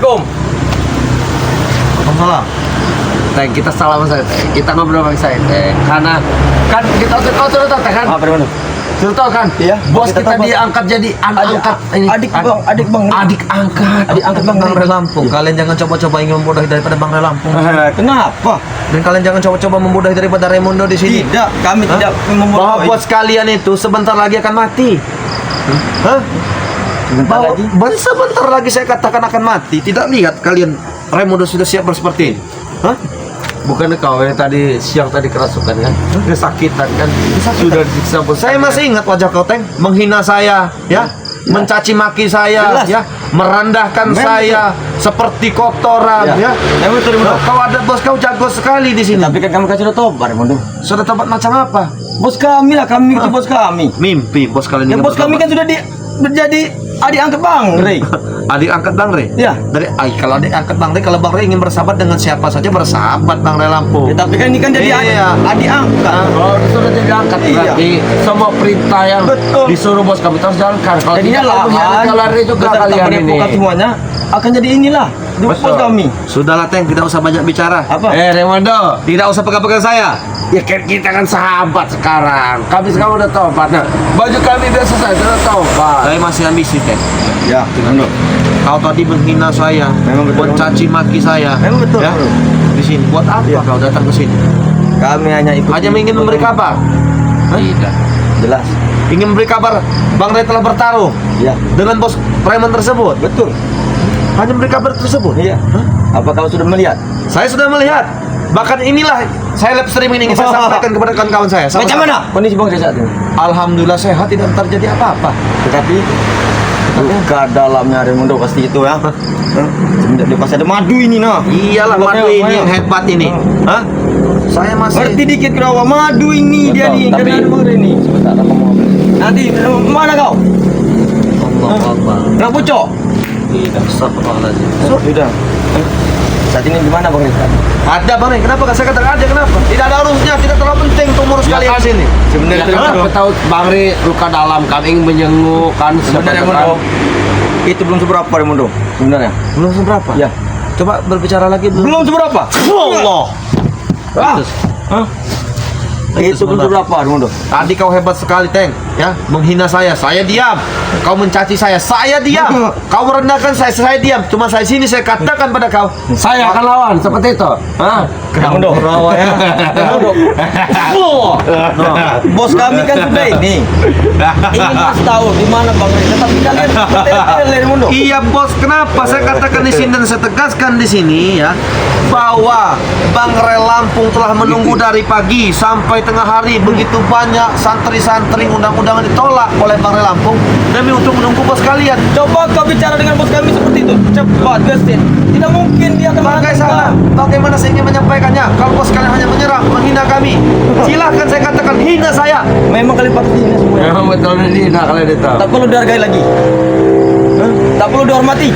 Assalamualaikum. Waalaikumsalam. Teng, kita salam saya, Teng. Kita ngobrol sama saya, Teng. Karena kan kita kau sudah tahu kan? Apa mana? Sudah tahu kan? Iya. Bos Kita kita tahu, Bos. diangkat jadi anak angkat ini. Adik bang. Adik angkat. Adik angkat Bang Bang Ray Lampung, kalian jangan coba-coba ingin membodohi daripada Bang Ray Lampung. Kenapa? Dan kalian jangan coba-coba membodohi daripada Raimundo di sini. Tidak, kami tidak Bahwa membodohi. bos kalian itu sebentar lagi akan mati. Hah? Sebentar Bahwa lagi. sebentar lagi saya katakan akan mati. Tidak lihat kalian Raimundo sudah siap seperti ini. Hah? Bukan kau yang tadi siang tadi kerasukan kan? Kesakitan kan? Sudah disiksa bos. Saya masih ingat wajah kau, Teng, menghina saya, ya, mencaci maki saya, Jelas. ya, merendahkan Memang saya seperti kotoran, Ya. ya. Memang betul, Raimundo. Kau ada bos, kau jago sekali di sini. Tapi kan kami kan sudah tobat, Raimundo. Sudah tobat macam apa? Bos kami lah, kami itu bos kami. Mimpi bos kalian Ya ini bos kami kan sudah menjadi adik angkat Bang Ray. adik angkat Bang Ray. Ya. Kalau adik angkat Bang Ray, kalau Bang Ray ingin bersahabat dengan siapa saja bersahabat Bang Ray Lampung. Ya, tapi kan ini kan jadi Iya. adik angkat. Oh, sudah jadi angkat Iya. berarti semua perintah yang Betul. disuruh bos kami terus jalankan. Kalau Jadinya tidak lahan kamu lari juga beserta kalian ini. padepokan semuanya akan jadi inilah di bos Betul. kami. Sudahlah, Teng, tidak usah banyak bicara. Apa? Raimundo, Tidak usah pegang-pegang saya. ya kan kita kan sahabat sekarang. Kami sekarang udah tobat. Nah, baju kami biasa saya sudah tobat. Saya masih ambisi, Teng. Ya, Raimundo. Kau tadi menghina saya, Memang betul. mencaci maki saya. Memang betul, Ya. Bro. Di sini buat apa Iya. kau datang ke sini? Kami hanya ikut. Hanya ingin memberi kabar. Tidak. Jelas. Ingin memberi kabar Bang Ray telah bertarung Ya, dengan bos Raymond tersebut. betul. Hanya memberi kabar tersebut. Iya. Apa kau sudah melihat? Saya sudah melihat. Bahkan inilah saya live streaming ini ingin saya sampaikan kepada kawan-kawan saya. Macam mana kondisi Bang Ray saat ini? Alhamdulillah sehat, tidak terjadi apa-apa. Tetapi luka dalamnya Raimundo pasti itu ya. Semenjak dia pasti ada madu ini nah. Iyalah madu ini yang hebat ini. Hah? Saya masih Ngerti dikit kerawa madu ini dia nih. Tapi- Karena ada Bang Ray nih. Sebentar aku mau Nanti mana kau? Allah Akbar. Nak pucuk? Tidak. Astagfirullahaladzim. Sudah. Saat ini gimana Bang Ray? ada Bang Ray. Kenapa saya katakan ada? Kenapa? Tidak ada urusnya, tidak terlalu penting untuk mengurus Ya kalian kan? di sini. Sebenarnya Ya, Raimundo. kenapa tahu Bang Ray luka dalam kami ingin menjenguk kan Sebenarnya Raimundo. Itu belum seberapa Raimundo. Sebenarnya. Belum seberapa? Ya. Coba berbicara lagi Belum seberapa. Allah. Ah. Hah? Itu belum sebentar. seberapa Raimundo. Tadi kau hebat sekali, Teng, ya, menghina saya diam. Kau mencaci saya diam. Kau merendahkan saya diam. Cuma saya sini saya katakan pada kau, Saya akan lawan seperti itu. Hah? Raimundo. rawa ya. Raimundo. Bos kami kan sudah ini. Ingin kasih tahu di mana Bang Ray. Tetapi kalian tele Raimundo. Iya bos, kenapa saya katakan di sini dan saya tegaskan di sini ya bahwa Bang Ray Lampung telah menunggu dari pagi sampai tengah hari. Begitu banyak santri-santri undang-undangan ditolak oleh Bang Ray Lampung demi untuk menunggu bos kalian. Coba kau bicara dengan bos kami seperti itu. Cepat, gesit. Tidak mungkin dia akan Bagaimana saya ingin menyampaikannya? Kalau bos kalian hanya menyerang, menghina kami, silahkan saya katakan hina saya. Memang kalian patut hina semua. Memang betul ini nak kalian itu. Tak perlu dihargai lagi. Tak perlu dihormati.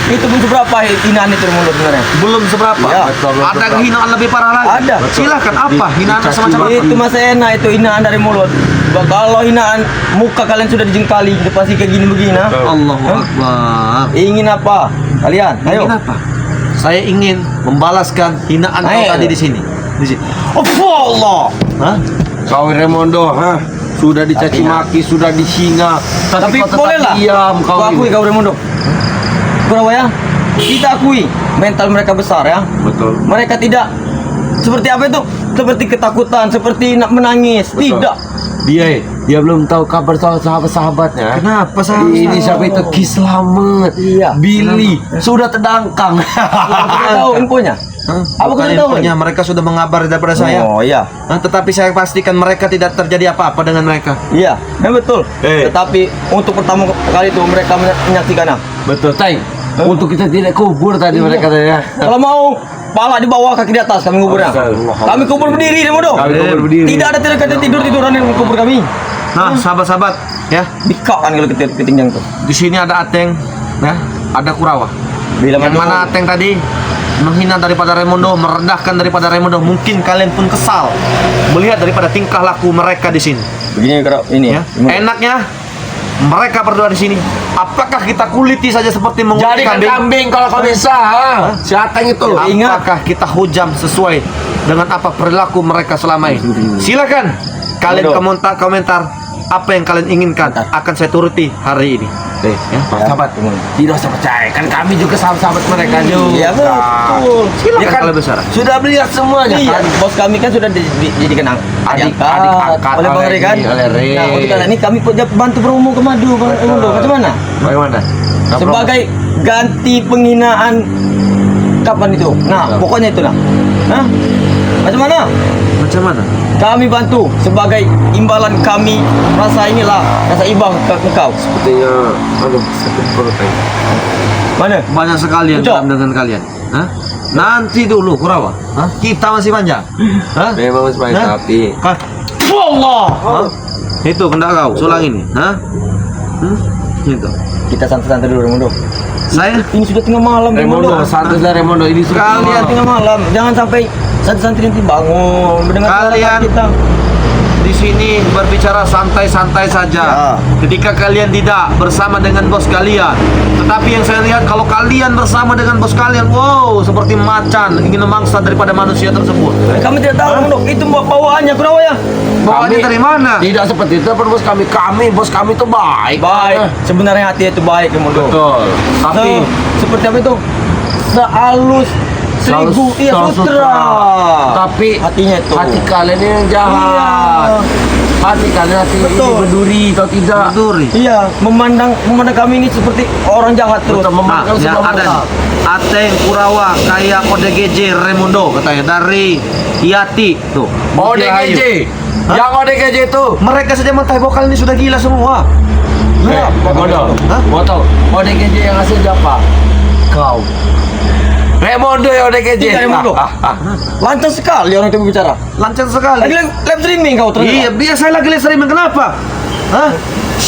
Itu belum seberapa hinaan itu Raimundo sebenarnya. Belum seberapa. Iya, Ada hinaan lebih parah lagi. Ada. Silahkan apa hinaan semacam apa? Itu masih enak itu hinaan dari mulut. Kalau hinaan muka kalian sudah dijengkali pasti kayak gini begini nah. Allahu Akbar. Ingin apa? Kalian, ayo. Ingin apa? Saya ingin membalaskan hinaan kau Ayo. tadi di sini. Di sini. Allah. Hah? Kau Raimundo, hah? Sudah dicaci maki, sudah dihina. Tapi kau tetap bolehlah. diam Kau kau akui ini. kau Raimundo. Surabaya, kita akui mental mereka besar ya. Betul. Mereka tidak seperti apa itu? Seperti ketakutan, seperti nak menangis. Betul. Tidak. Dia belum tahu kabar soal sahabat-sahabatnya. Kenapa saya harus Ini tahu? siapa itu? Ki Slamet. Iya. Billy sudah terdangkang. Kita tahu infonya. Apa Bukan kau tahu? infonya, mereka sudah mengabar daripada saya. Oh iya. Tetapi saya pastikan mereka tidak terjadi apa-apa dengan mereka. Iya, betul. Tetapi untuk pertama kali itu mereka menyaksikan. Betul, Teng. Untuk kita tidak kubur tadi Iya. mereka tadi ya. Kalau mau pala di bawah, kaki di atas kami kuburnya. Kami kubur berdiri, Raimundo. Kami kubur berdiri. Tidak ada tidak tidur-tiduran yang kubur kami. Nah, sahabat-sahabat, ya, Dikak kan kalau ketinggian tuh. di sini ada Ateng, ya, ada Kurawa. Bila Yang mana Ateng tadi menghina daripada Raimundo, merendahkan daripada Raimundo. Mungkin kalian pun kesal melihat daripada tingkah laku mereka di sini. begini kalau ini Ya, Raimundo. enaknya mereka berdua di sini, apakah kita kuliti saja seperti mengulit Jadikan kambing kalau kau bisa. Si Ateng itu. Apakah kita hujam sesuai dengan apa perilaku mereka selama ini? Silakan kalian komentar apa yang kalian inginkan, akan saya turuti hari ini. Ya, sahabat, tidak usah percaya. Kan kami juga sahabat mereka juga. Iya betul. Silakan Ya kan, kalau besar. sudah melihat semuanya Iya, kan. bos kami kan sudah dijadikan Adik angkat oleh Bang Rey kan. oleh Rey. Nah, untuk kali ini kami bantu promo ke Madu, Bang Mundo. Macam mana? Bagaimana? Sebagai ganti penghinaan kapan itu? Nah, pokoknya itu nah. Hah? Macam mana? Macam mana? Kami bantu sebagai imbalan kami rasa ibang ke engkau. Sepertinya sakit perut. Mana? Banyak sekali yang Ucok. dalam dengan kalian. Hah? Nanti dulu Kurawa. Hah? Kita masih panjang. Hah? Memang sebagai Hah? sapi. Hah? Wallah. Hah? Itu kendak kau, sulang ini. Hah? Itu. Kita santai-santai dulu, Mundo. Saya Ini sudah tengah malam, Remondo, Mundo. santai lah Remondo. Ini sudah Kalian tengah malam, jangan sampai santai-santai nanti bangun mendengar suara Kalian kita. di sini berbicara santai-santai saja. Ya. Ketika kalian tidak bersama dengan bos kalian, tetapi yang saya lihat kalau kalian bersama dengan bos kalian, wow, seperti macan ingin memangsa daripada manusia tersebut. Kami tidak tahu, Mundo. Itu bawaannya, Kurawa ya. Bawaannya dari mana? Tidak seperti itu, bos kami. Bos kami itu baik. Baik, sebenarnya hati itu baik, Mundo. Betul. Tapi Seperti apa itu? Sehalus seribu iya sutra. Tapi hatinya itu. hati kalian ini yang jahat. Iya. Hati kalian hati ini Betul. berduri atau tidak? Duri. Iya, memandang kami ini seperti orang jahat terus. Betul, Nah, memandang ya sebelah ada mata. Ateng Kurawa kayak ODGJ Remondo katanya dari Yati tuh. ODGJ. Hah? Yang ODGJ itu. Mereka saja mengetahui bahwa kalian ini sudah gila semua. Ya, bodoh. Hah? Mau tahu? ODGJ yang asli siapa? Kau. Remondo ya ODGJ. Tidak, Remondo. Lancar sekali orang itu berbicara. Lancar sekali. Lagi live streaming kau ternyata. Iya, biasa lagi live streaming. Kenapa? Hah?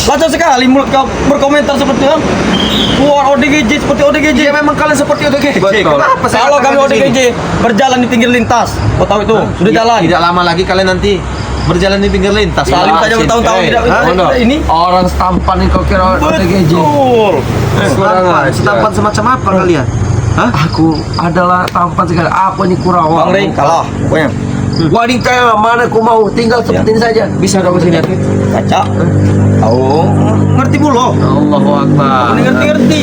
Lancar sekali mulut kau berkomentar seperti itu. Keluar ODGJ seperti ODGJ. Ya memang kalian seperti ODGJ. Betul. Kenapa saya Kalau katakan kami di sini? ODGJ berjalan di pinggir lintas. Kau tahu itu? Sudah Ya, jalan. Tidak lama lagi kalian nanti berjalan di pinggir lintas. Salim Iya, saja bertahun-tahun eh, tidak Remondo. ini. Orang setampan ini kau kira ODGJ. Betul. Setampan, setampan semacam apa kalian? Hah? Aku adalah tampan sekali. Aku ini Kurawa. Bang Rey kalah pokoknya. Wanita yang mana aku mau tinggal seperti ini saja. Bisa kau sini. Kaca. Tahu ngerti pula. Allahu Akbar. Ini ngerti-ngerti.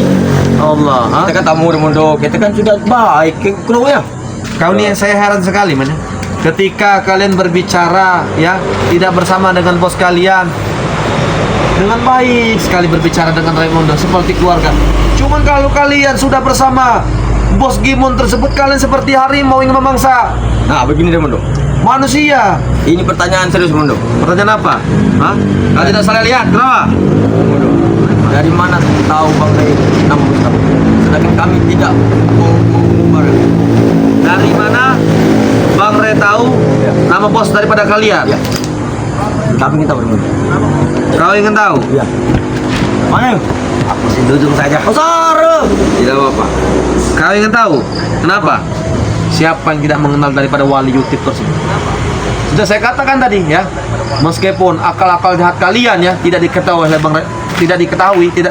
Allah. Hah? Kita kan tamu Remondo, kita kan sudah baik. Kenapa ya? Kau nih yang saya heran sekali mana? Ketika kalian berbicara ya tidak bersama dengan bos kalian dengan baik sekali berbicara dengan Raimundo seperti keluarga. Cuman kalau kalian sudah bersama bos Gimon tersebut kalian seperti harimau ingin memangsa Nah, begini Remondo. manusia. Ini pertanyaan serius Remondo. Pertanyaan apa? Hah? Kau tidak salah lihat, kenapa? Dari mana tahu Bang Rey nama bos kami? Sedangkan kami tidak mengumbar. Dari mana Bang Re tahu nama bos daripada kalian? Ya. Kami kita Remondo. Kau ingin tahu? Iya. Mana? Aku sih duduk saja. Besar. Tidak apa-apa. Kau ingin tahu? Kenapa? Siapa yang tidak mengenal daripada wali YouTube tersebut? Sudah saya katakan tadi ya, meskipun akal-akal jahat kalian ya tidak diketahui oleh Bang Re, tidak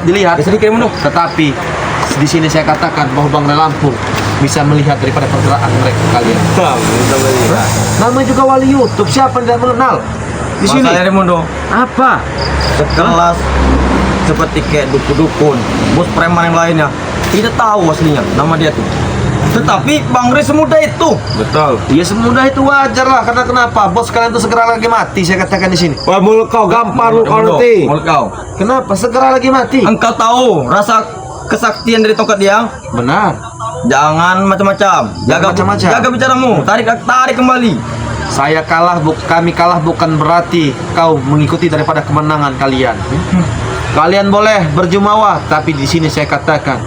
dilihat, Sedikit Remondo. tetapi di sini saya katakan bahwa Bang Re Lampung bisa melihat daripada pergerakan mereka kalian. Namanya juga wali YouTube, siapa yang tidak mengenal? Di sini Masalahnya Remondo. apa? Sekelas seperti kayak dukun-dukun, bos preman yang lainnya. Tidak tahu aslinya nama dia tuh. Tetapi Bang Rey semudah itu. Betul. Ya semudah itu wajar lah, karena kenapa? Bos kalian itu segera lagi mati, saya katakan di sini. Wah, mulut kau gampar lu kau nanti. Mulut kau. Kenapa? Segera lagi mati. Engkau tahu rasa kesaktian dari tongkat dia? Benar. Jangan macam-macam. Jaga macam-macam. Jaga bicaramu. Tarik kembali. Saya kalah, kami kalah bukan berarti kau mengikuti daripada kemenangan kalian. Kalian boleh berjumawa, tapi di sini saya katakan,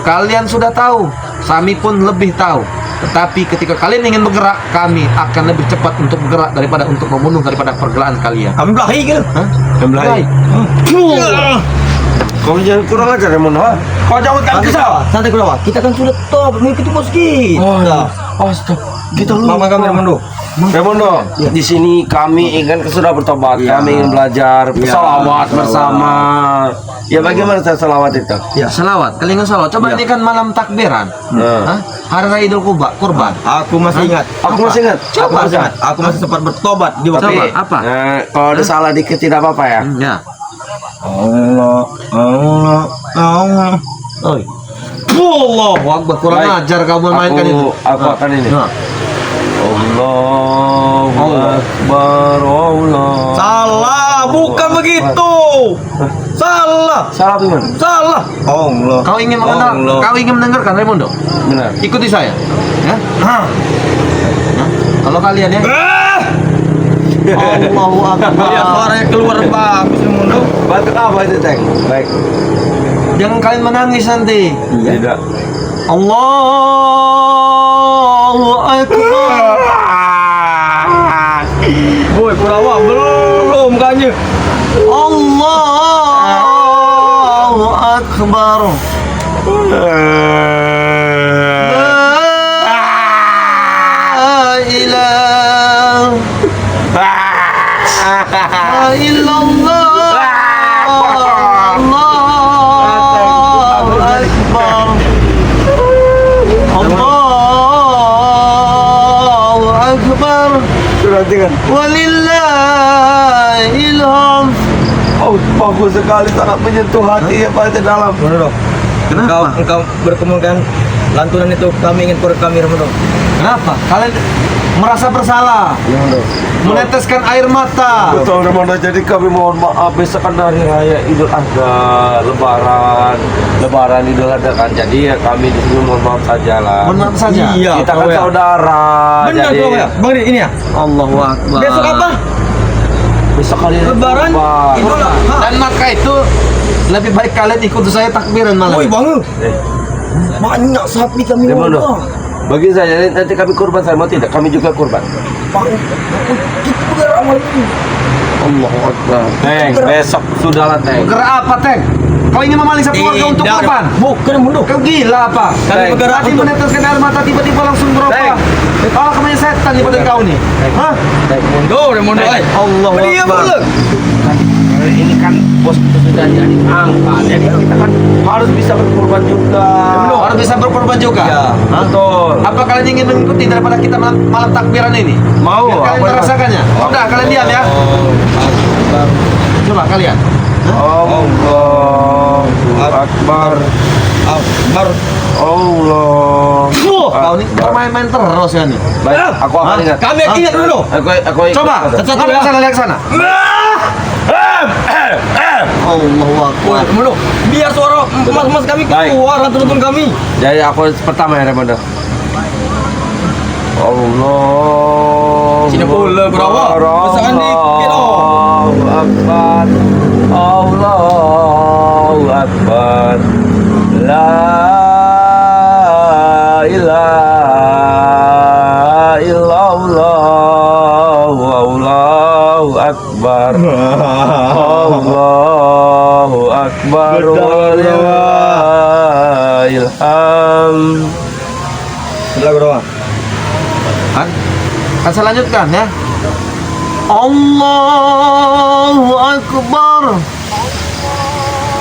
kalian sudah tahu, kami pun lebih tahu. Tetapi ketika kalian ingin bergerak, kami akan lebih cepat untuk bergerak daripada untuk membunuh daripada pergelangan kalian. Kami belahi gitu. Hah? Belahi. Kau jangan kurang ajar Remondo. Kau jangan kami kesal. Santai Kurawa. Kita kan sudah top mengikuti bos kita. Astaga. Kita lupa. Mama kami Ramondo. Ramondo, di sini kami ingin sudah bertobat, kami ingin belajar salawat bersama. Ya bagaimana cara salawat itu? Ya, salawat. Kalian ingat salawat. Coba ini kan malam takbiran. Hah? Hari Raya Idul Kurban. Aku masih ingat. Aku masih ingat. Aku masih ingat. Aku masih sempat bertobat di waktu Coba, itu. apa? Kalau ada salah dikit tidak apa-apa ya. Ya. Allah, Allah, Allah. Oi. Allahu Akbar. Kurang Baik. ajar kamu mainkan itu. Aku akan ini. Nah. Allahu Akbar, Allah. Salah, bukan begitu. Salah, Salah gimana? salah. Allah. Kau ingin mengenal, Allah. kau ingin mendengarkan Raimundo? Benar. Ikuti saya. Ya. Hah? Kalau kalian ya. Allahu Akbar. Ya, suaranya keluar bagus Ramondo. Bantu apa itu, Teng? Baik. Jangan kalian menangis nanti. Tidak. Allahu Akbar. Boy, Purawa belum kayaknya. Allahu Akbar. La ilaha illallah. Allahu Akbar. Allahu Akbar. Sudah tinggal. Walillahil hamd. Oh, bagus sekali, sangat menyentuh hati ya Pak dalam. Ramondo. Engkau berkemudian lantunan itu kami ingin korekam Ramondo. Kenapa? Kalian merasa bersalah, meneteskan air mata. Betul, Ramondo. Jadi kami mohon maaf, besok kan hari raya Idul Adha, Lebaran Idul Adha kan. Jadi ya kami di sini mohon maaf saja lah. Mohon maaf saja. Iya, Kita kan kau ya. saudara. Benar jadi kau ya. Bang Ri, ini ya. Allahu Akbar. Besok apa? besok kali Lebaran, Idul Adha. Dan maka itu lebih baik kalian ikut saya takbiran malam. Woi, Bang. Banyak sapi kami Ramondo. Bang. Bagi saya nanti kami kurban, saya mau tidak, kami juga kurban. Bang, kita beramal ini. Allahu Akbar. Teng, besok sudahlah Teng. Gerak apa, Teng? Kau ingin memaling satu keluarga untuk Tidak, kurban? bukan Ramondo. Kau gila apa? Kami bergerak Tadi untuk meneteskan air mata tiba-tiba langsung Teng. berapa? Kalau kamu setan di badan kau nih. Hah? Ramondo. Allahu Dia Akbar. boleh. Ini kan bos kita sudah diangkat, jadi kita kan harus bisa berkorban juga. Harus bisa berkorban juga. Ya, Hah? betul. Apa kalian ingin mengikuti daripada kita malam takbiran ini? Mau, Biar kalian apa- merasakannya. Udah, kalian diam ya. Coba kalian. Allahu Akbar. Akbar. Allah. Kau ini bermain-main terus ya nih. Baik, aku akan ingat. Kami ingat dulu. Aku ingat. Coba, Satu-satu lihat ya. sana, lihat sana. Allahu Woi, Akbar. Ramondo. Biar suara mas kami Baik. keluar nonton kami. Jadi aku pertama ya Ramondo. Allah. Sini pula, berawak. Pasangan dikit, oh. Allahu Akbar. Allahu Akbar. La ilaha illallah. Allahu Akbar. Allahu Akbar. Walillahil hamd. Sudah berdoa. Kan saya lanjutkan ya. Allahu Akbar.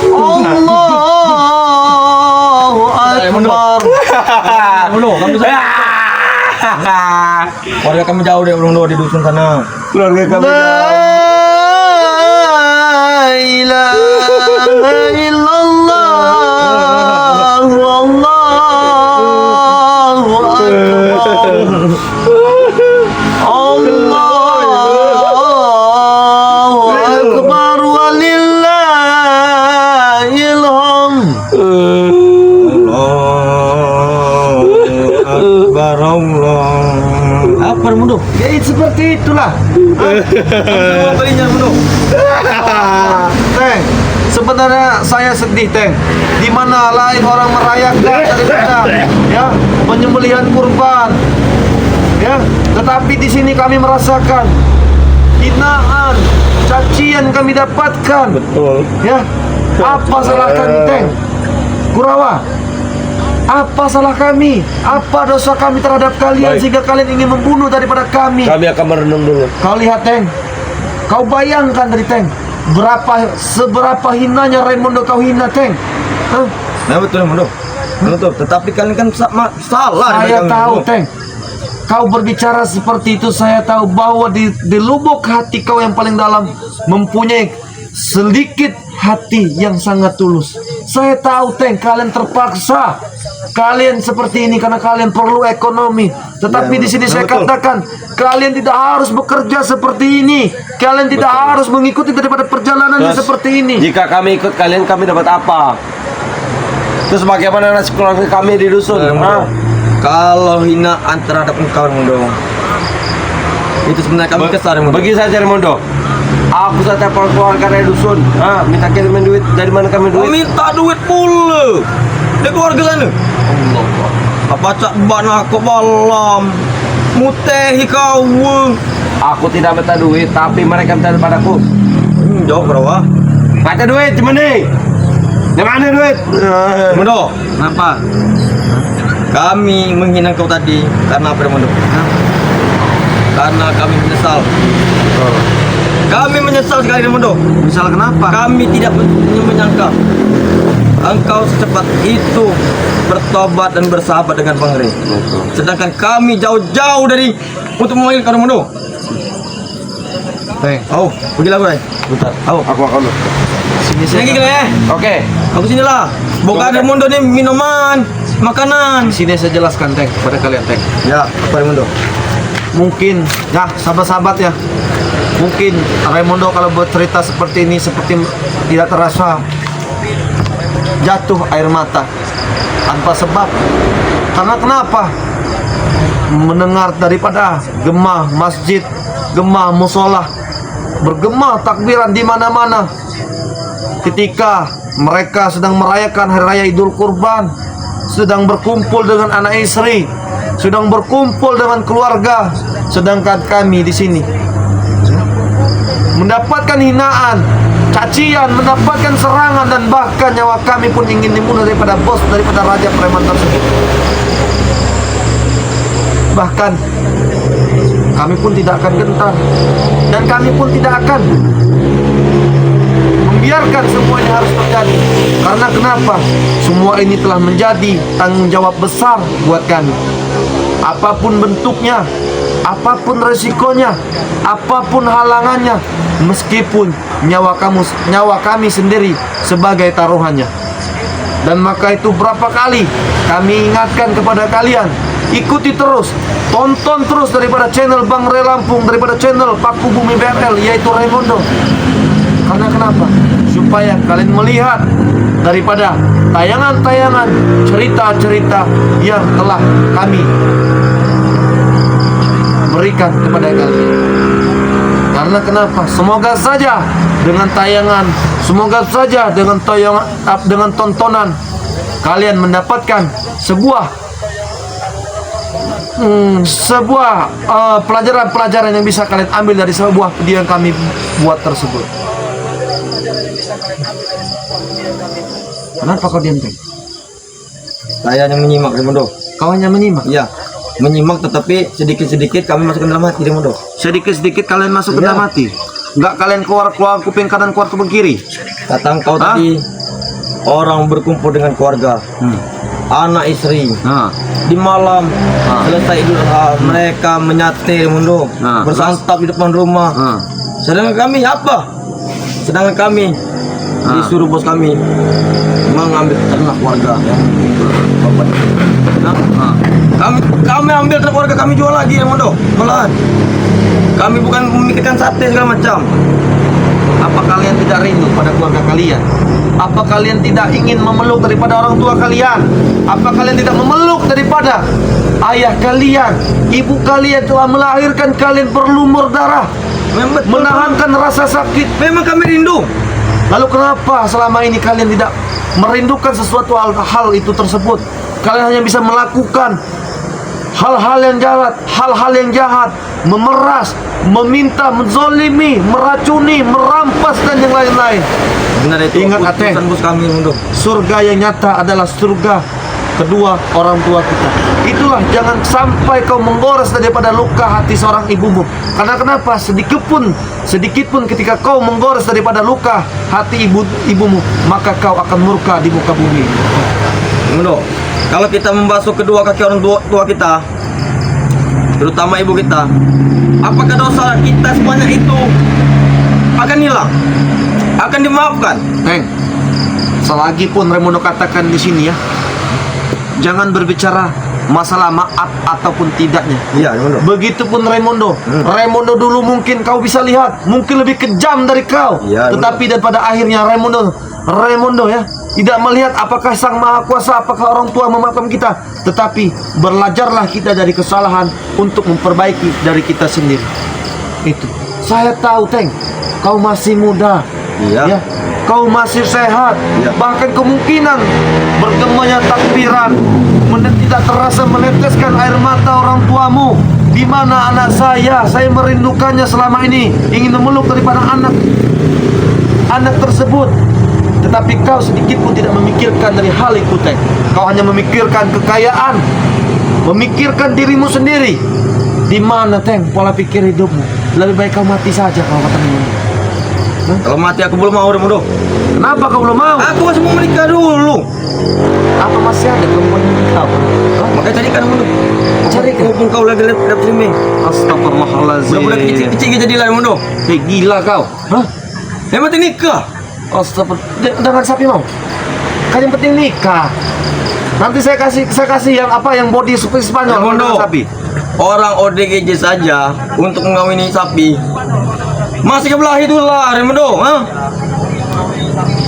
Allahu Akbar. Ramondo, kami warga kami jauh dari Ramondo di dusun sana. Keluarga kami. La ilaha illallah. Allahu Akbar. Allahu Akbar walillahil hamd. Akbar Allah. Apa Ramondo? Ya seperti itulah. Apa kalinya Ramondo? Teng, sebenarnya saya sedih, Teng. Di mana lain orang merayakan daripada ya penyembelihan kurban. Ya, tetapi di sini kami merasakan hinaan, cacian kami dapatkan. Betul. Ya, apa salah kami, Teng? Kurawa, Apa salah kami? Apa dosa kami terhadap kalian Baik. sehingga kalian ingin membunuh daripada kami? Kami akan merenung dulu. Kau lihat, Teng. Kau bayangkan dari Teng, seberapa hinanya Raimundo kau hina, Teng. Hah? Nah betul Raimundo. Betul. Tetapi kalian kan salah. Saya daripada kami, tahu, Raimundo. Teng. Kau berbicara seperti itu, saya tahu bahwa di lubuk hati kau yang paling dalam mempunyai sedikit hati yang sangat tulus. Saya tahu, Teng, kalian terpaksa. Kalian seperti ini karena kalian perlu ekonomi. Tetapi Ya, di sini saya betul. katakan, kalian tidak harus bekerja seperti ini. Kalian tidak harus mengikuti daripada perjalanan yang Terus, seperti ini. Jika kami ikut kalian, kami dapat apa? Terus bagaimana nasib keluarga kami di dusun? Raimundo, Hah? kalau hinaan terhadap engkau Raimundo, itu sebenarnya kami kesal Raimundo. Bagi saja Raimundo. Aku saja keluarga dari dusun. Minta kirimin duit. Dari mana kami Kau duit? minta duit pula dari keluarga sana. Apa cak bana kau balam mutehi kau. Aku tidak minta duit, tapi mereka minta padaku. Jawab berapa? Minta duit, gimana? Di mana duit? Raimundo, Kenapa? kami menghina kau tadi karena apa Raimundo? Karena kami menyesal. Kami menyesal sekali Raimundo. Misal kenapa? Kami tidak menyangka engkau secepat itu bertobat dan bersahabat dengan Bang Rey. Sedangkan kami jauh-jauh dari untuk memanggil kau Raimundo. Teng, Oh, pergilah gue. Bentar, aku akan. sini Sini saya. gila ya. Oke. Aku sinilah. Boga Raimundo nih minuman, makanan. Sini saya jelaskan, Teng, kepada kalian, Teng. Ya, apa Raimundo? Mungkin, ya sahabat-sahabat ya, mungkin Raimundo kalau bercerita seperti ini seperti tidak terasa jatuh air mata tanpa sebab. Karena kenapa? Mendengar daripada gemah masjid, gemah musola, bergema takbiran di mana-mana ketika mereka sedang merayakan hari raya Idul Kurban, sedang berkumpul dengan anak istri, sedang berkumpul dengan keluarga, sedangkan kami di sini mendapatkan hinaan, cacian, mendapatkan serangan, dan bahkan nyawa kami pun ingin dibunuh daripada bos, daripada raja preman tersebut. Bahkan kami pun tidak akan gentar, dan kami pun tidak akan membiarkan semua ini harus terjadi. Karena kenapa? Semua ini telah menjadi tanggung jawab besar buat kami. Apapun bentuknya, apapun resikonya, apapun halangannya, meskipun nyawa kami sendiri sebagai taruhannya. Dan maka itu berapa kali kami ingatkan kepada kalian, ikuti terus, tonton terus daripada channel Bang Rey Lampung, daripada channel Paku Bumi BRL, yaitu Raimundo. Karena kenapa? Supaya kalian melihat daripada tayangan-tayangan, cerita-cerita yang telah kami berikan kepada kalian. Karena kenapa? Semoga saja dengan tayangan, semoga saja dengan tontonan kalian mendapatkan sebuah pelajaran-pelajaran yang bisa kalian ambil dari sebuah video yang kami buat tersebut. Kenapa kau diam, Teng? Saya hanya menyimak Raimundo. Kau hanya menyimak. Iya, menyimak tetapi sedikit-sedikit kami masuk ke dalam hati Raimundo. Sedikit-sedikit kalian masuk ke Iya. dalam hati. Enggak kalian keluar kuping kanan, keluar kuping kiri. Kata engkau tadi orang berkumpul dengan keluarga, anak istri. Nah, Di malam selesai Idul Adha mereka menyate Raimundo, Nah, bersantap di depan rumah. Sedangkan kami apa? Sedangkan kami disuruh bos kami mengambil ternak warga ya. Nah, kami ambil ternak warga, kami jual lagi Raimundo. Malahan kami bukan memikirkan sate segala macam. apa kalian tidak rindu pada keluarga kalian? Apa kalian tidak ingin memeluk daripada orang tua kalian? Apa kalian tidak memeluk daripada ayah kalian? Ibu kalian telah melahirkan kalian berlumur darah, Memang betul. menahankan rasa sakit. Memang kami rindu. Lalu kenapa selama ini kalian tidak merindukan sesuatu hal itu tersebut? Kalian hanya bisa melakukan hal-hal yang jahat, memeras, meminta, menzolimi, meracuni, merampas, dan yang lain-lain. Benar itu. Ingat, Ateng. Keputusan bos kami Raimundo. Surga yang nyata adalah surga kedua orang tua kita. Itulah, jangan sampai kau menggores daripada luka hati seorang ibumu. Karena kenapa? Sedikit pun ketika kau menggores daripada luka hati ibumu, maka kau akan murka di muka bumi. Mundo, kalau kita membasuh kedua kaki orang tua kita, terutama ibu kita, apakah dosa kita sebanyak itu akan hilang? Akan dimaafkan? Selagi pun Raimundo katakan di sini ya, jangan berbicara masalah maaf ataupun tidaknya. Iya, Mundo. Begitupun Raimundo. Raimundo dulu mungkin kau bisa lihat mungkin lebih kejam dari kau. Iya, Tetapi daripada akhirnya Raimundo ya tidak melihat apakah Sang Maha Kuasa, apakah orang tua memaafkan kita, tetapi belajarlah kita dari kesalahan untuk memperbaiki dari kita sendiri. Itu. Saya tahu, Teng, kau masih muda. Iya. Ya, kau masih sehat. Iya. Bahkan kemungkinan bergemanya takbiran tidak terasa meneteskan air mata orang tuamu. Di mana anak saya merindukannya selama ini, ingin memeluk daripada anak tersebut. Tetapi kau sedikit pun tidak memikirkan dari hal itu, Teng. Kau hanya memikirkan kekayaan, memikirkan dirimu sendiri. Di mana, Teng, pola pikir hidupmu? Lebih baik kau mati saja kalau katamu. Kalau mati aku belum mau, Mundo. Kenapa kau belum mau? Aku masih mau menikah dulu. Apa masih ada perempuan yang kau? Makanya carikan, Mundo. Carikan. Mumpung kau lagi live streaming. Astagfirullahaladzim. Budak-budak kecil-kecil jadilah, Mundo. Gila kau. Hah? Yang penting nikah. Astagfirullah. Dengan sapi mau? Kan yang penting nikah. Nanti saya kasih yang apa, yang body seperti Spanyol Mundo. dengan sapi. Orang ODGJ saja untuk mengawini sapi masih kebelah itulah, Raimundo.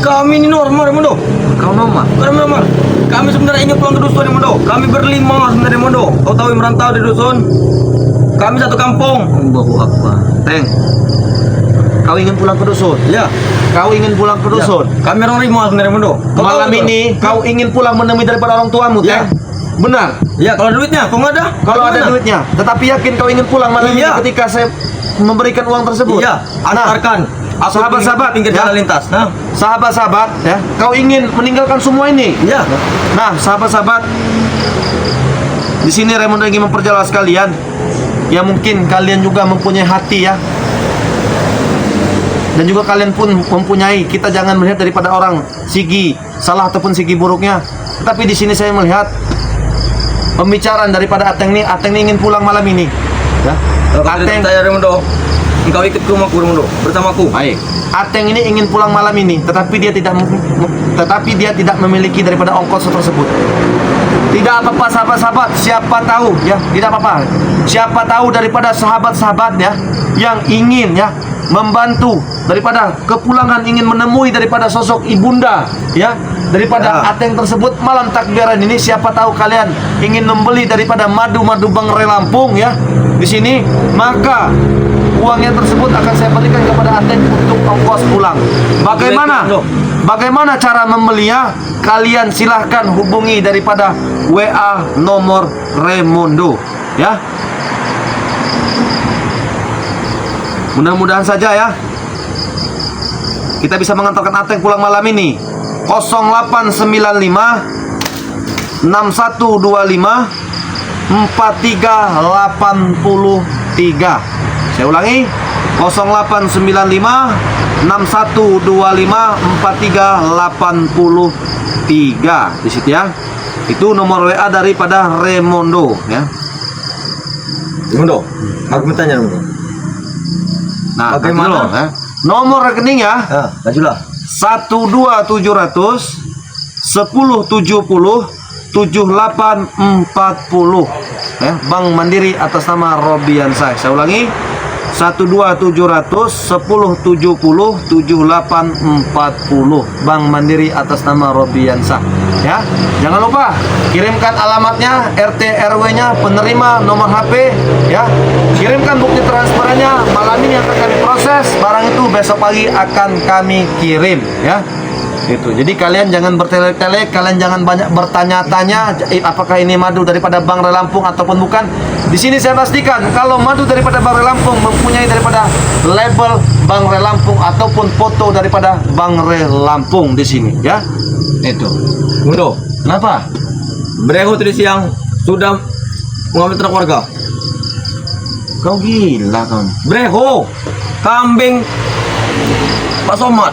Kami ini normal, Raimundo. Kau normal? Normal. Kami sebenarnya ingin pulang ke dusun, Raimundo. Kami berlima sebenarnya, Raimundo. Kau tahu yang merantau di dusun. Kami satu kampung. Allahu Akbar. Teng, kau ingin pulang ke dusun? Ya. Kau ingin pulang ke dusun? Ya. Kami orang lima sebenarnya, Raimundo. Kau Malam tahu, ini kau ingin pulang menemui daripada orang tuamu, Ya. Teng? Benar? Ya, kalau duitnya, kau nggak ada. Kalau ada Bagaimana? duitnya, tetapi yakin kau ingin pulang malam ini Iya. ketika saya memberikan uang tersebut? Iya, Nah, antarkan. Aku sahabat-sahabat, pinggir ya. jalan lintas. Sahabat-sahabat, ya, kau ingin meninggalkan semua ini? Iya. Nah, sahabat-sahabat, di sini Raimundo ingin memperjelas kalian, ya mungkin kalian juga mempunyai hati ya, dan juga kalian pun mempunyai. Kita jangan melihat daripada orang segi salah ataupun segi buruknya, tapi di sini saya melihat pembicaraan daripada Ateng ini. Ateng ini ingin pulang malam ini, ya. Ateng saya, Raimundo. Engkau ikut ke rumahku, Raimundo, bersamaku. Baik. Ateng ini ingin pulang malam ini, tetapi dia tidak memiliki daripada ongkos tersebut. Tidak apa-apa, sahabat-sahabat, siapa tahu ya, tidak apa-apa. Siapa tahu daripada sahabat-sahabat ya yang ingin ya membantu daripada kepulangan, ingin menemui daripada sosok ibunda ya, daripada Ateng tersebut malam takbiran ini. Siapa tahu kalian ingin membeli daripada madu Bangre Lampung ya di sini, maka uangnya tersebut akan saya berikan kepada Ateng untuk ongkos pulang. Bagaimana cara membelinya? Kalian silahkan hubungi daripada WA nomor Raimundo ya. Mudah-mudahan saja ya kita bisa mengantarkan Ateng pulang malam ini. 0895 6125 4383. Saya ulangi, 0895 6125 4383. Di situ ya. Itu nomor WA daripada Raimundo ya. Raimundo, aku bertanya, Raimundo. Nah, Bagaimana? dulu, ya. Nomor rekeningnya Majulah. 12700 1070 7840 ya, Bank Mandiri atas nama Robiansah. Saya ulangi, 12700 1070 7840 Bank Mandiri atas nama Robiansah ya. Jangan lupa kirimkan alamatnya, RT RW-nya, penerima, nomor HP ya. Kirimkan bukti transferannya. Malam ini akan kami proses. Barang itu besok pagi akan kami kirim ya. Itu. Jadi kalian jangan bertele-tele, kalian jangan banyak bertanya-tanya apakah ini madu daripada Bangre Lampung ataupun bukan. Di sini saya pastikan kalau madu daripada Bangre Lampung mempunyai daripada label Bangre Lampung ataupun foto daripada Bangre Lampung di sini ya. Itu. Raimundo, Kenapa? Breho tadi siang sudah mengambil ternak warga. Kau gila kau. Breho, kambing Pak Somad.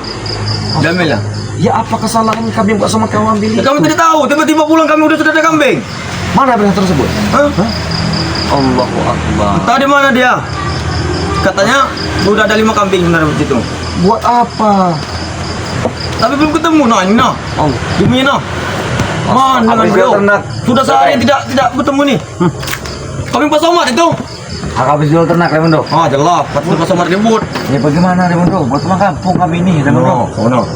Jamil ya. Ya apa kesalahan kambing Pak Somad kau ambil itu? Kami tidak tahu, tiba-tiba pulang kami sudah ada kambing. Mana berita tersebut? Hah? Allahu Akbar. Entah di mana dia. Katanya sudah ada 5 kambing benar di situ. Buat apa? Tapi belum ketemu nah. Oh. Demi nah. Mana Habis beliau? dia ternak. Sudah sehari tidak bertemu nih. Kambing Pak Somad itu. Habis jual ternak Raimundo. Ah jelas, pasti Pak Somad ribut. Ya bagaimana Raimundo? Buat teman kampung kami ini Raimundo.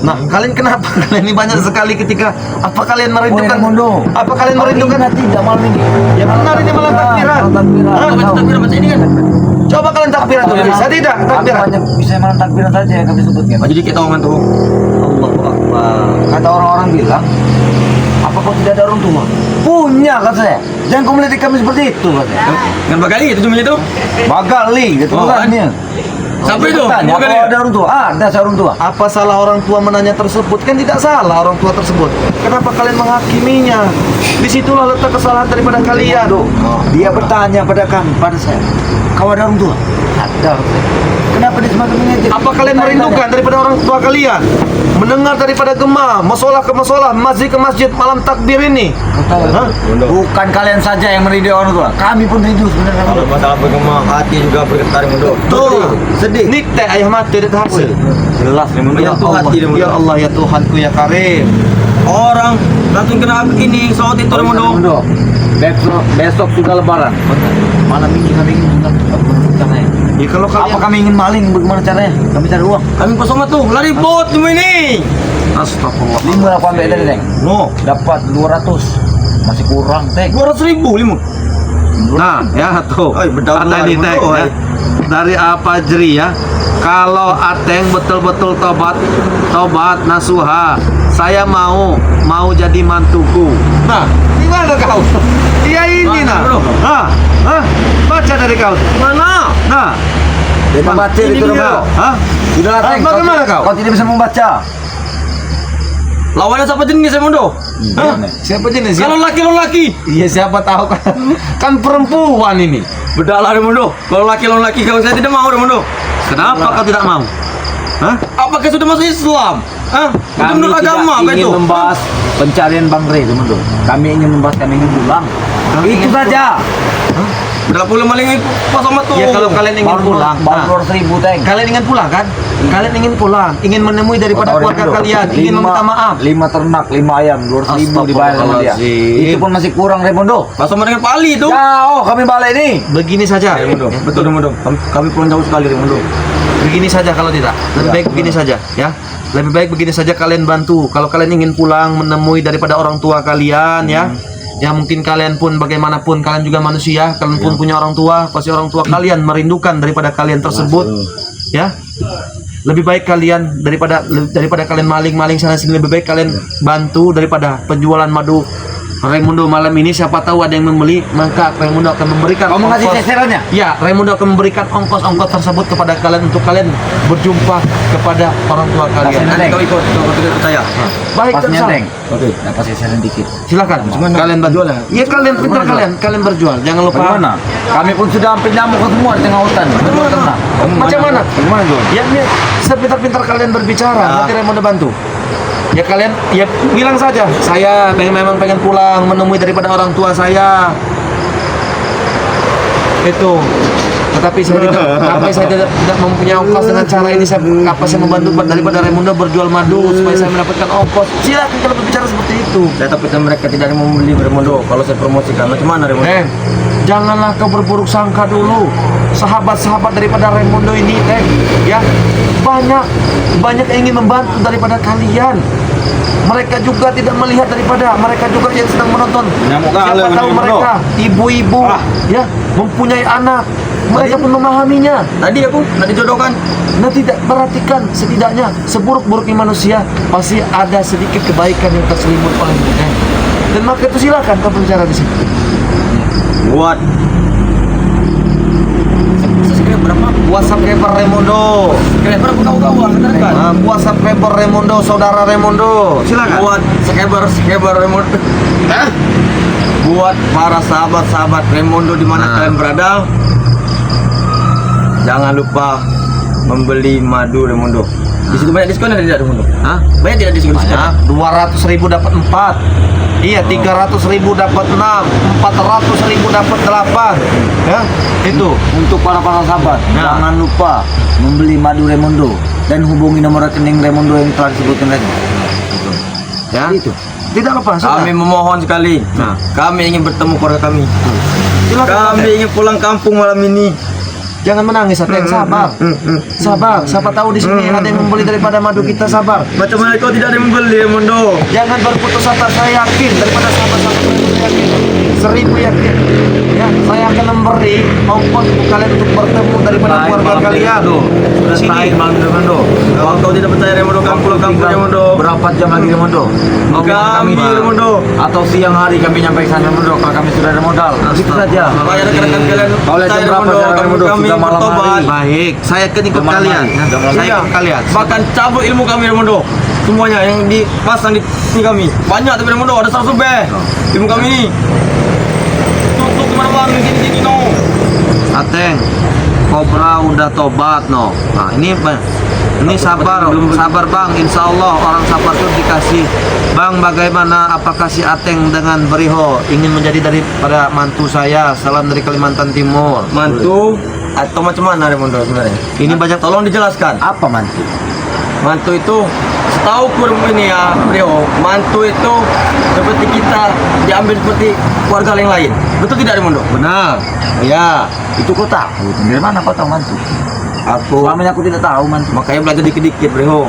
Nah, kalian kenapa kalian ini banyak sekali ketika apa kalian merindukan? Raimundo. Apa kalian merindukan? Tidak malam ini. Ya benar ini malam takbiran. Ah, baca takbiran macam ini kan. Coba kalian takbiran dulu bisa tidak? Takbiran. Banyak bisa malam takbiran saja yang kami sebutkan. Ah, jadi kita ngomong tuh. Allahu Akbar. Kata orang-orang bilang, apa kau tidak ada orang tua? Punya kata saya. Jangan kau melihat kami seperti itu katanya. Dengan bagali itu cuma itu. Bagali, itu Oh, bukannya. Siapa itu? Tanya, Bagali. kalau ada orang tua? Ada saya orang tua. Apa salah orang tua menanya tersebut? Kan tidak salah orang tua tersebut. Kenapa kalian menghakiminya? Disitulah letak kesalahan daripada kalian. Dia bertanya pada kami, pada saya. Kau ada orang tua? Ada. Kenapa dia semakin mengejar? Apa kalian merindukan daripada orang tua kalian? Mendengar daripada gema, masalah ke masalah, masjid ke masjid, malam takbir ini. Hah? Bukan kalian saja yang merindu orang tua. Kami pun rindu sebenarnya. Kalau masalah bergema, hati juga bergetar mundo. Tuh, Sedih. nikte ayah mati di hasil. Jelas Raimundo. Ya Menyentuh hati dia, Allah, ya Allah, ya Tuhanku ya Karim. Orang langsung kena ini saat itu mundo. Besok sudah lebaran. Malam ini kami ingin caranya. Ya kalau Apa kalian kami ingin maling? Bagaimana caranya? Kami cari uang. Kami Pak Somad tuh lari bot cuma ini. Astagfirullah. 5 aku ambil dari Teng. No, Dapat 200. Masih kurang Teng. 200.000 limu. Nah, ya tuh. Oi, bedaun Kata ini lari Teng, mundo, ya. Dari apa jeri ya? Kalau Ateng betul-betul tobat nasuha, saya mau jadi mantuku. Nah, gimana kau? Dia ini Mana, nah. bro? Baca dari kau. Mana? Nah, Dia membaca ini itu dia. dong. hah? Sudah Teng. Bagaimana kau? Kau tidak bisa membaca. Lawannya siapa jenis mundo? Hah? Siapa jenis? Kalau laki-laki. Iya siapa tahu kan? Kan perempuan ini. Beda lari mundo. Kalau laki-laki kalau saya tidak mau mundo. Kenapa kau tidak mau? Hah? Apakah sudah masuk Islam? Hah? Itu Kami menurut tidak agama apa ingin itu? membahas pencarian Bang Rey Raimundo. Kami ingin membahas kami ingin pulang. Itu saja. Berapa puluh maling itu Pak Somad tuh? Ya kalau kalian ingin pulang, Baru 200.000 Teng. kalian ingin pulang kan? Kalian ingin pulang, ingin menemui daripada Kau tahu, keluarga Raimundo? kalian, ingin meminta maaf. 5 ternak, 5 ayam, 200.000 dibayar sama dia. Astagfirullahaladzim. Itu pun masih kurang Raimundo. Pak Somad dengan Pak Ali itu. Jauh kami balik ini. Begini saja, Mundo. Betul mundo. Kami pulang jauh sekali mundo. begini saja kalau tidak. Lebih baik begini saja, ya. Lebih baik begini saja kalian bantu. Kalau kalian ingin pulang menemui daripada orang tua kalian, ya. Ya mungkin kalian pun bagaimanapun kalian juga manusia, kalian pun punya orang tua, pasti orang tua kalian merindukan daripada kalian tersebut, ya. Lebih baik kalian daripada kalian maling-maling sana sini, lebih baik kalian bantu daripada penjualan madu Raimundo malam ini. Siapa tahu ada yang membeli, maka Raimundo akan memberikan Kau mau ngasih ongkos. seserannya? Ya, Raimundo akan memberikan ongkos-ongkos tersebut kepada kalian untuk kalian berjumpa kepada orang tua kalian. Kasih Nanti kau ikut, kau tidak percaya. Baik, Pas terserah. nyenteng. Oke. Dapat seseran dikit. Silakan. Kalian berjual ya? Iya, kalian pintar kalian berjual. Jangan lupa. Bagaimana? Kami pun sudah hampir nyamuk semua di tengah hutan. Tenang. Macam mana? Bagaimana John? Ya, sepintar-pintar kalian berbicara, nanti Raimundo bantu. Ya kalian, ya bilang saja, saya memang pengen pulang menemui daripada orang tua saya. Itu. Tetapi saya tidak mempunyai ongkos dengan cara ini. Saya membantu daripada Raimundo berjual madu supaya saya mendapatkan ongkos. Silakan kalau berbicara seperti itu. Saya takutnya mereka tidak mau membeli Raimundo kalau saya promosikan. Macam mana Raimundo? Janganlah kau berburuk sangka dulu. Sahabat-sahabat daripada Raimundo ini, ya banyak yang ingin membantu daripada kalian. Mereka juga tidak melihat daripada mereka juga yang sedang menonton. Siapa tahu mereka ibu-ibu, ya mempunyai anak. Mereka pun memahaminya. Tadi aku nak dijodohkan. Nah, tidak perhatikan setidaknya seburuk-buruknya manusia pasti ada sedikit kebaikan yang terselimut oleh mereka. Dan maka itu silakan kau berbicara di sini. Buat. Berapa? Buat subscriber Raimundo. Berapa kawan-kawan? Buat subscriber Raimundo, saudara Raimundo. Silakan. Buat subscriber Raimundo. buat para sahabat-sahabat Raymondo di mana Nah. kalian berada, jangan lupa membeli madu Raymondo. Di situ banyak diskon ada tidak Raymondo? Hah? Banyak tidak diskon? Banyak. 200.000 dapat 4. Iya, 300.000 dapat 6, 400.000 dapat 8. Ya, itu. Untuk para sahabat, Nah. jangan lupa membeli madu Raymondo dan hubungi nomor rekening Raymondo yang telah disebutkan tadi. Ya. Itu. Tidak apa-apa, sudah. Kami memohon sekali. Nah. Kami ingin bertemu keluarga kami. Silakan, Kami ingin pulang kampung malam ini. Jangan menangis, Ateng. Sabar. Sabar. Siapa tahu di sini ada yang membeli daripada madu kita, sabar. Macam mana kau tidak ada yang membeli Raymondo? Jangan berputus asa, saya yakin daripada sahabat-sahabat saya yakin. 1000 yakin. Ya, saya akan memberi ongkos untuk kalian untuk bertemu daripada keluarga kalian. Sudah Sini. terakhir malam Raymondo. Kalau kau tidak percaya Raymondo, kamu pulang kampung Raymondo. Berapa jam lagi Raymondo? Kami Raymondo. Atau siang hari kami nyampaikan Raymondo kalau kami sudah ada modal. Begitu saja. Supaya rekan-rekan kalian Kalau percaya jam berapa Raymondo, sekarang Raymondo? kami Sudah malam bertobat. hari. Baik, saya akan ikut Malam kalian. hari. Ya. Jam malam Saya Iya. ikut kalian. Bahkan cabut ilmu kami Raymondo. Semuanya yang dipasang di sini kami. Banyak tapi Raymondo ada 100 lebih. Ilmu kami ini. Tutup kemana-mana gini-gini no. Ateng, Kobra udah tobat no. Nah ini sabar, sabar bang. Insya Allah orang sabar tuh dikasih. Bang, bagaimana? Apakah si Ateng dengan Beriho ingin menjadi daripada mantu saya? Salam dari Kalimantan Timur. Mantu atau macam mana Raymondo sebenarnya? Ini banyak. Tolong dijelaskan. Apa mantu? Mantu itu setahu kurung ini ya Brio, mantu itu seperti kita diambil seperti keluarga yang lain. Betul tidak Raymondo? Benar. Ya. Itu kau tahu. Dari mana kau tahu mantu? Aku Selama ini aku tidak tahu mantu. makanya belajar dikit-dikit Brio.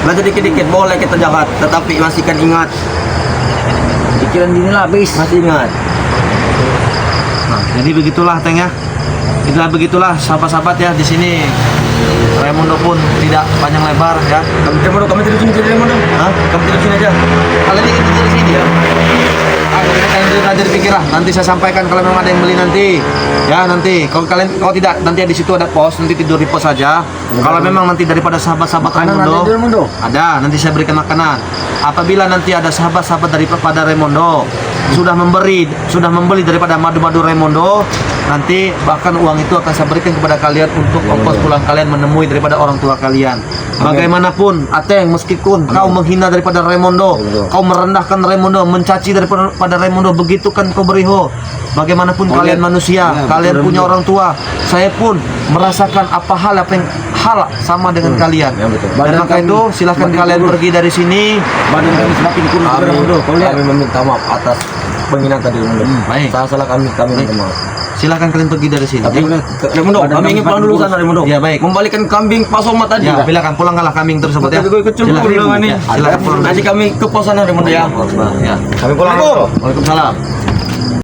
Belajar dikit-dikit boleh kita jahat, tetapi masih kan ingat, Pikiran gini lah habis. masih ingat. Nah, jadi begitulah Teng ya. Itulah begitulah sahabat-sahabat ya di sini. Raymondo pun tidak panjang lebar ya. Raymondo, kami tidur sini saja Raymondo. Hah? Kami tidur sini aja. Kalian ingin tidur di sini ya? Kalian aja dipikir lah. Nanti saya sampaikan kalau memang ada yang beli nanti. Ya nanti. Kalau tidak nanti di situ ada pos. Nanti tidur di pos saja. Kalau memang nanti daripada sahabat-sahabat Makanan ada di Raymondo, Raymondo? ada. Nanti saya berikan makanan. Apabila nanti ada sahabat-sahabat daripada Raymondo sudah membeli daripada madu-madu Raymondo, nanti bahkan uang itu akan saya berikan kepada kalian untuk ongkos pulang kalian menemui daripada orang tua kalian. Bagaimanapun Ateng, meskipun kau menghina daripada Raymondo, kau merendahkan Raymondo, mencaci daripada Raymondo, begitu kan kau Beriho. Bagaimanapun kalian manusia, kalian punya orang tua. Saya pun merasakan apa yang hal sama dengan kalian. Dan maka itu silahkan kalian pergi dari sini. Badan kami semakin kurus Kami, Raymondo. Kau lihat. kami meminta maaf atas penghinaan tadi Raymondo. Baik. Salah kami minta maaf. Silahkan kalian pergi dari sini. Tapi Raymondo, Badan kami kami ingin pulang semakin dulu kurus. sana Raymondo. Ya, baik. Membalikan kambing Pak Somad tadi. Ya, silakan pulanglah kambing tersebut ya. Tapi gue ikut campur Silakan. dong ini. Ya, silakan pulang. Nanti kami ke pos sana Raymondo ya. Ya. Kami pulang. Waalaikumsalam.